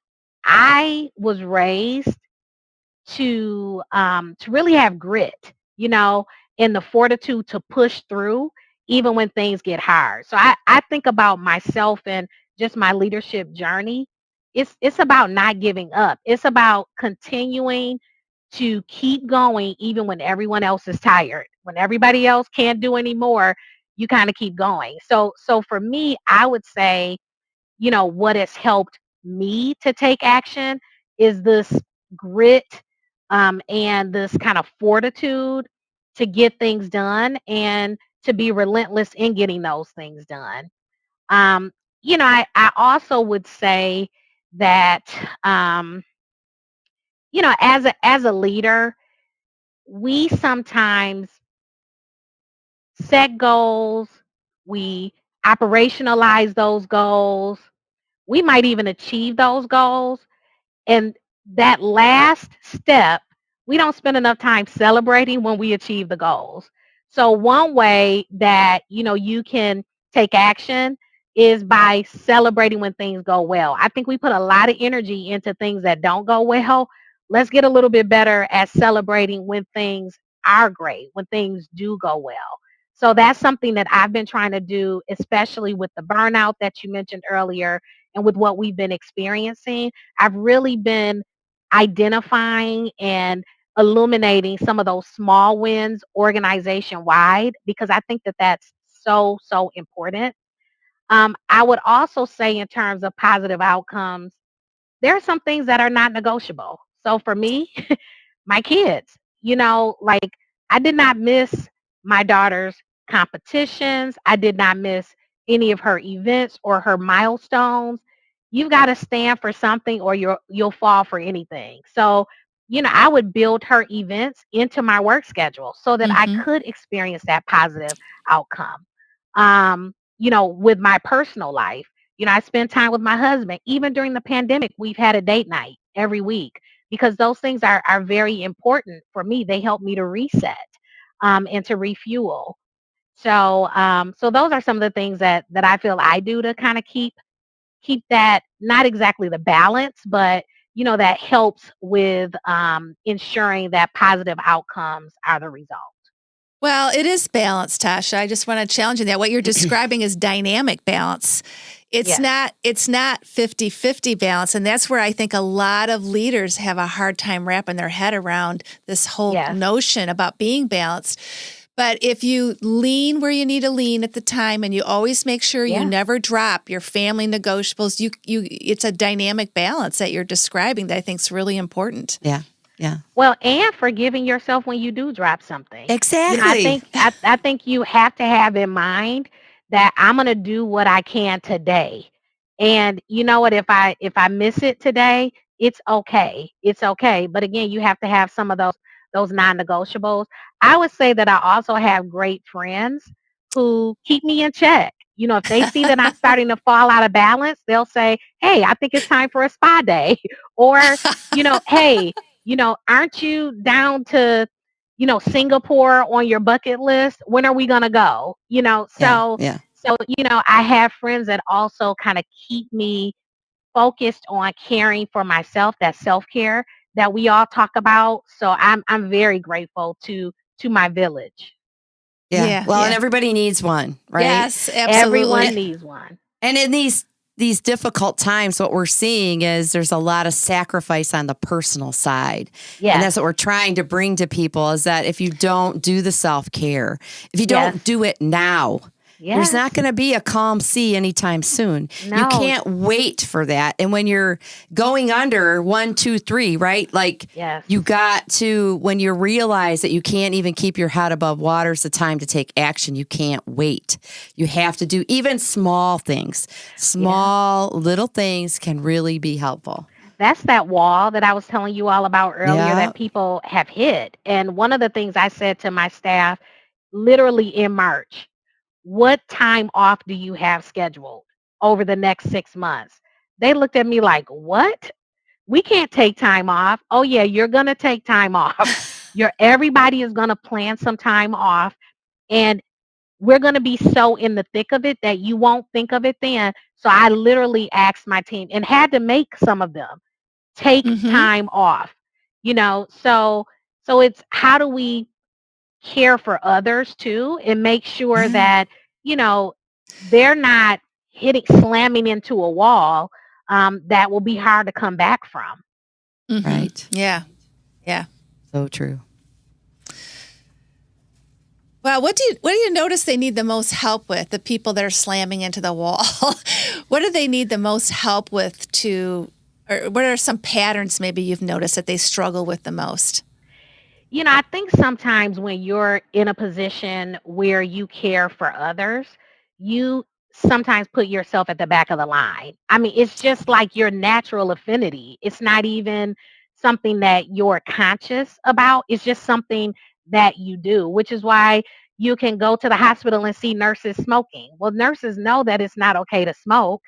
I was raised to really have grit, and the fortitude to push through even when things get hard. So I think about myself and just my leadership journey. It's about not giving up. It's about continuing to keep going even when everyone else is tired. When everybody else can't do anymore, you kind of keep going. So for me, I would say, what has helped me to take action is this grit, and this kind of fortitude to get things done and to be relentless in getting those things done. Um, I also would say that, um, as a leader, we sometimes set goals, we operationalize those goals, we might even achieve those goals. And that last step, we don't spend enough time celebrating when we achieve the goals. So one way that, you can take action is by celebrating when things go well. I think we put a lot of energy into things that don't go well. Let's get a little bit better at celebrating when things are great, when things do go well. So that's something that I've been trying to do, especially with the burnout that you mentioned earlier and with what we've been experiencing. I've really been identifying and illuminating some of those small wins organization wide because I think that that's so, so important. I would also say, in terms of positive outcomes, there are some things that are not negotiable. So for me, my kids, like I did not miss my daughter's competitions. I did not miss any of her events or her milestones. You've got to stand for something or you'll fall for anything. So, I would build her events into my work schedule so that I Mm-hmm. could experience that positive outcome. With my personal life, I spend time with my husband. Even during the pandemic, we've had a date night every week because those things are very important for me. They help me to reset, and to refuel. So those are some of the things that I feel I do to kind of keep that, not exactly the balance, but that helps with ensuring that positive outcomes are the result. Well, it is balance, Tasha. I just want to challenge you that. What you're describing is dynamic balance. Yes. It's not 50-50 balance. And that's where I think a lot of leaders have a hard time wrapping their head around this whole Yes. notion about being balanced. But if you lean where you need to lean at the time and you always make sure you Yeah. never drop your family negotiables, it's a dynamic balance that you're describing that I think is really important. Yeah. Yeah. Well, and forgiving yourself when you do drop something. I Exactly. think I think you have to have in mind that I'm gonna do what I can today. And you know what, if I miss it today, it's okay. It's okay. But again, you have to have some of those non-negotiables. I would say that I also have great friends who keep me in check. If they see that I'm starting to fall out of balance, they'll say, "Hey, I think it's time for a spa day." Or, "Hey, aren't you down to, Singapore on your bucket list? When are we going to go?" Yeah. So, Yeah. I have friends that also kind of keep me focused on caring for myself, that self-care that we all talk about. So I'm very grateful to my village. Yeah. Yeah, Well, and yeah. everybody needs one, right? Yes, Everyone absolutely. needs one. And in these difficult times, what we're seeing is there's a lot of sacrifice on the personal side. And that's Yes. what we're trying to bring to people is that if you don't do the self-care, if you don't Yes. do it now, There's not Yes. going to be a calm sea anytime soon. You No. can't wait for that. And when you're going under 1, 2, 3, right? Like Yes. you got to, when you realize that you can't even keep your head above water, it's the time to take action. You can't wait. You have to do even small things. Small little things can really be helpful. That's that wall that I was telling you all about earlier Yeah. that people have hit. And one of the things I said to my staff literally in March, what time off do you have scheduled over the next 6 months? They looked at me like, what? We can't take time off. Oh yeah, you're going to take time off. Everybody is going to plan some time off, and we're going to be so in the thick of it that you won't think of it then. So I literally asked my team and had to make some of them take Mm-hmm. time off. So it's how do we care for others too and make sure Yeah. that, you know, they're not slamming into a wall that will be hard to come back from. Mm-hmm. Right. Yeah. Yeah. So true. Well, what do you notice they need the most help with? The people that are slamming into the wall. What do they need the most help with or what are some patterns maybe you've noticed that they struggle with the most? I think sometimes when you're in a position where you care for others, you sometimes put yourself at the back of the line. I mean, it's just like your natural affinity. It's not even something that you're conscious about. It's just something that you do, which is why you can go to the hospital and see nurses smoking. Well, nurses know that it's not okay to smoke,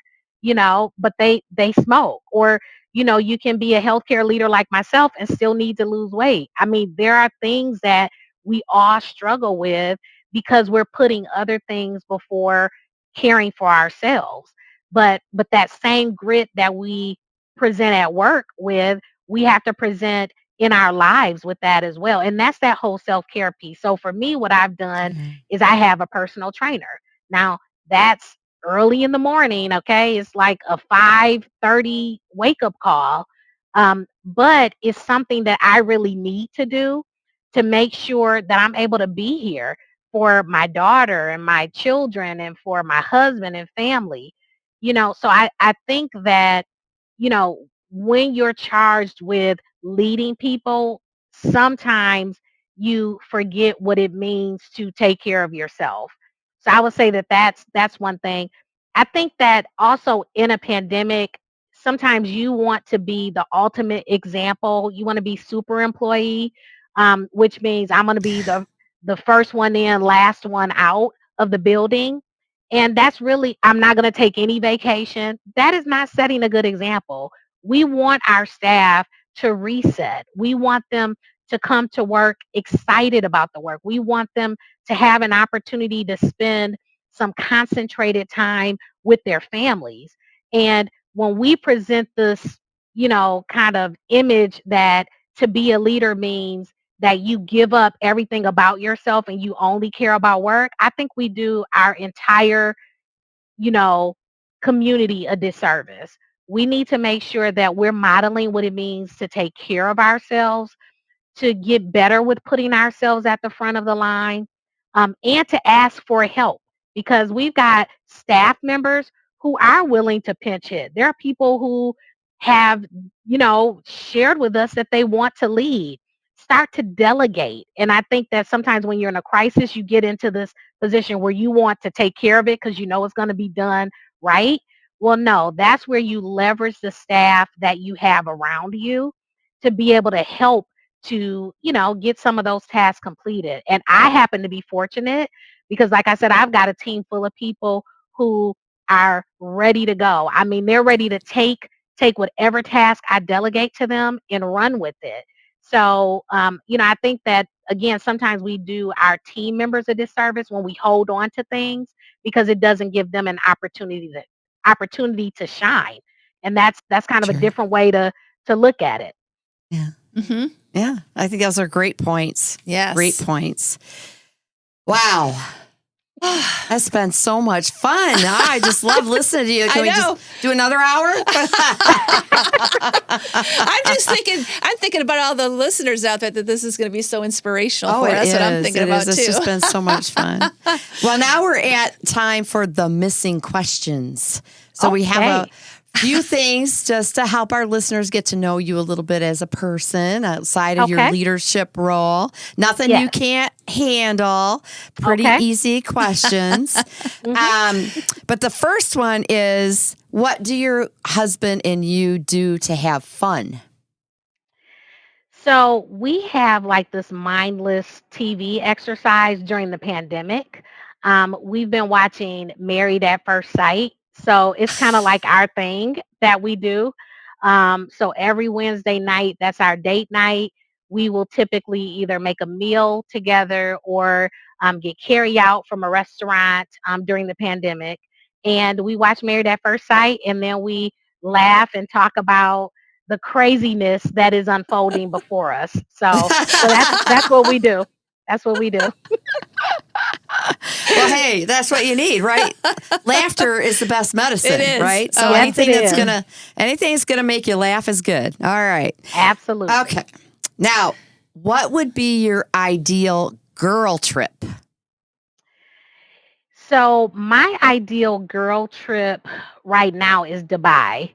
but they smoke. Or you can be a healthcare leader like myself and still need to lose weight. I mean, there are things that we all struggle with because we're putting other things before caring for ourselves. But that same grit that we present at work with, we have to present in our lives with that as well. And that's that whole self-care piece. So for me, what I've done Yeah. is I have a personal trainer. Now, that's early in the morning, okay? It's like a 5:30 wake-up call. But it's something that I really need to do to make sure that I'm able to be here for my daughter and my children and for my husband and family. So I think that, when you're charged with leading people, sometimes you forget what it means to take care of yourself. So I would say that that's one thing. I think that also in a pandemic, sometimes you want to be the ultimate example. You want to be super employee, which means I'm going to be the first one in, last one out of the building. And that's really, I'm not going to take any vacation. That is not setting a good example. We want our staff to reset. We want them to come to work excited about the work. We want them to have an opportunity to spend some concentrated time with their families. And when we present this, kind of image that to be a leader means that you give up everything about yourself and you only care about work, I think we do our entire, you know, community a disservice. We need to make sure that we're modeling what it means to take care of ourselves, to get better with putting ourselves at the front of the line, and to ask for help because we've got staff members who are willing to pinch hit. There are people who have, shared with us that they want to lead. Start to delegate. And I think that sometimes when you're in a crisis, you get into this position where you want to take care of it because you know it's going to be done right. Well, no, that's where you leverage the staff that you have around you to be able to help to, get some of those tasks completed. And I happen to be fortunate because, like I said, I've got a team full of people who are ready to go. I mean, they're ready to take whatever task I delegate to them and run with it. So, I think that again, sometimes we do our team members a disservice when we hold on to things because it doesn't give them an opportunity to shine. And that's kind of a Sure. different way to look at it. Yeah. Mm-hmm. Yeah. I think those are great points. Yes. Great points. Wow. That's been so much fun. I just love listening to you. Can we just do another hour? I'm thinking about all the listeners out there that this is going to be so inspirational for us. That's what I'm thinking about too. It's just been so much fun. Well, now we're at time for the missing questions. So we have a few things just to help our listeners get to know you a little bit as a person outside of your leadership role. Nothing you can't handle. Pretty easy questions. But the first one is, what do your husband and you do to have fun? So we have like this mindless TV exercise during the pandemic. We've been watching Married at First Sight. So it's kind of like our thing that we do. So every Wednesday night, that's our date night. We will typically either make a meal together or get carry out from a restaurant during the pandemic. And we watch Married at First Sight, and then we laugh and talk about the craziness that is unfolding before us. So that's what we do. That's what we do. Well, hey, that's what you need, right? Laughter is the best medicine, right? So anything that's gonna make you laugh is good. All right. Absolutely. Okay. Now, what would be your ideal girl trip? So my ideal girl trip right now is Dubai.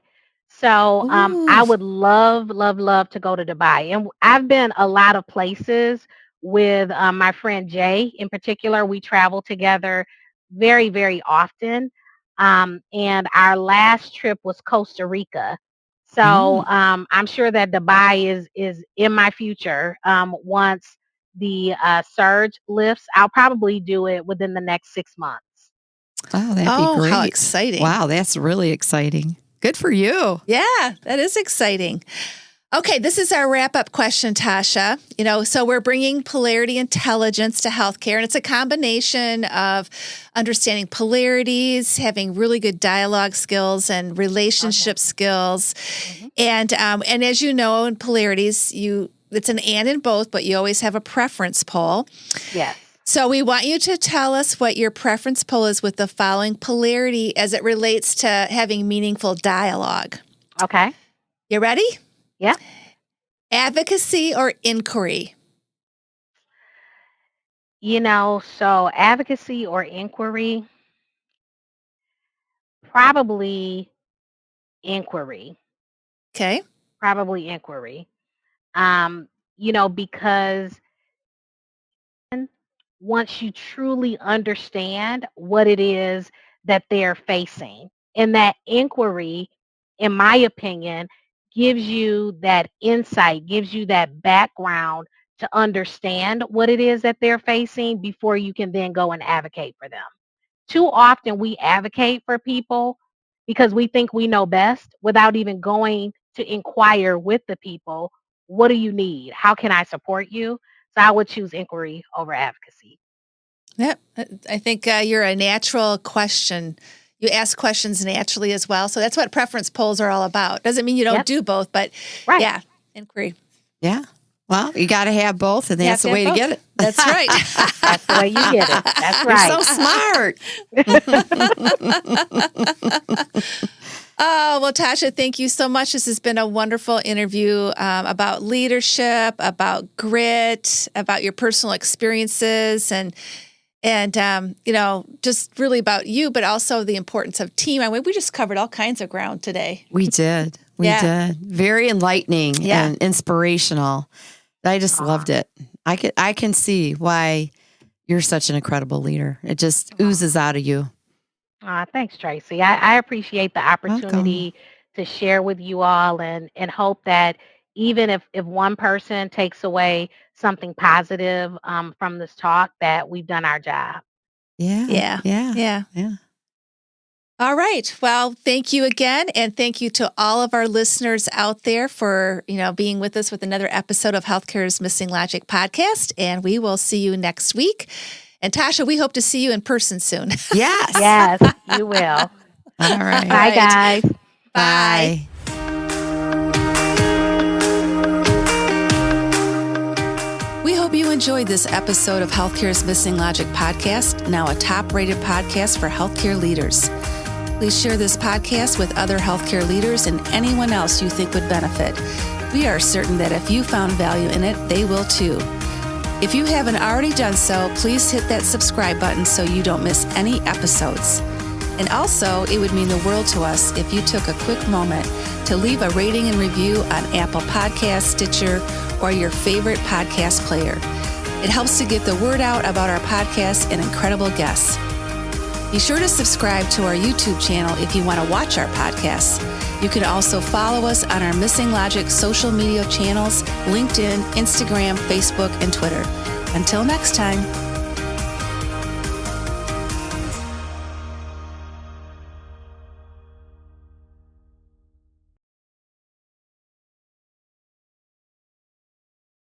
So I would love, love, love to go to Dubai. And I've been a lot of places with my friend Jay in particular. We travel together very, very often. And our last trip was Costa Rica. So I'm sure that Dubai is in my future. Once the surge lifts, I'll probably do it within the next 6 months. Oh, that'd be great. How exciting. Wow, that's really exciting. Good for you. Yeah, that is exciting. Okay, this is our wrap-up question, Tasha. So we're bringing polarity intelligence to healthcare, and it's a combination of understanding polarities, having really good dialogue skills and relationship skills. And as you know, in polarities, it's an and in both, but you always have a preference pole. Yes. So we want you to tell us what your preference pole is with the following polarity as it relates to having meaningful dialogue. Okay. You ready? Yeah. Advocacy or inquiry? So advocacy or inquiry, probably inquiry. Okay. Probably inquiry. Because once you truly understand what it is that they're facing, and that inquiry, in my opinion, gives you that insight, gives you that background to understand what it is that they're facing before you can then go and advocate for them. Too often we advocate for people because we think we know best without even going to inquire with the people, what do you need? How can I support you? So I would choose inquiry over advocacy. Yeah, I think you're a natural question. You ask questions naturally as well. So that's what preference polls are all about. Doesn't mean you don't do both, but yeah, inquiry. Yeah. Well, you got to have both, and that's the way to get it. That's right. That's the way you get it. That's right. You're so smart. Oh, well, Tasha, thank you so much. This has been a wonderful interview about leadership, about grit, about your personal experiences, and just really about you, but also the importance of team. I mean, we just covered all kinds of ground today. We did. We did. Very enlightening and inspirational. I just loved it. I can see why you're such an incredible leader. It just oozes out of you. Thanks, Tracy. I appreciate the opportunity to share with you all and hope that even if one person takes away something positive from this talk, that we've done our job. Yeah. All right. Well, thank you again. And thank you to all of our listeners out there for, being with us with another episode of Healthcare's Missing Logic podcast. And we will see you next week. And Tasha, we hope to see you in person soon. Yes. Yes, you will. All right. Bye, guys. Bye. We hope hope you enjoyed this episode of Healthcare's Missing Logic podcast, now a top-rated podcast for healthcare leaders. Please share this podcast with other healthcare leaders and anyone else you think would benefit. We are certain that if you found value in it, they will too. If you haven't already done so, please hit that subscribe button so you don't miss any episodes. And also, it would mean the world to us if you took a quick moment to leave a rating and review on Apple Podcasts, Stitcher, or your favorite podcast player. It helps to get the word out about our podcast and incredible guests. Be sure to subscribe to our YouTube channel if you want to watch our podcasts. You can also follow us on our Missing Logic social media channels, LinkedIn, Instagram, Facebook, and Twitter. Until next time.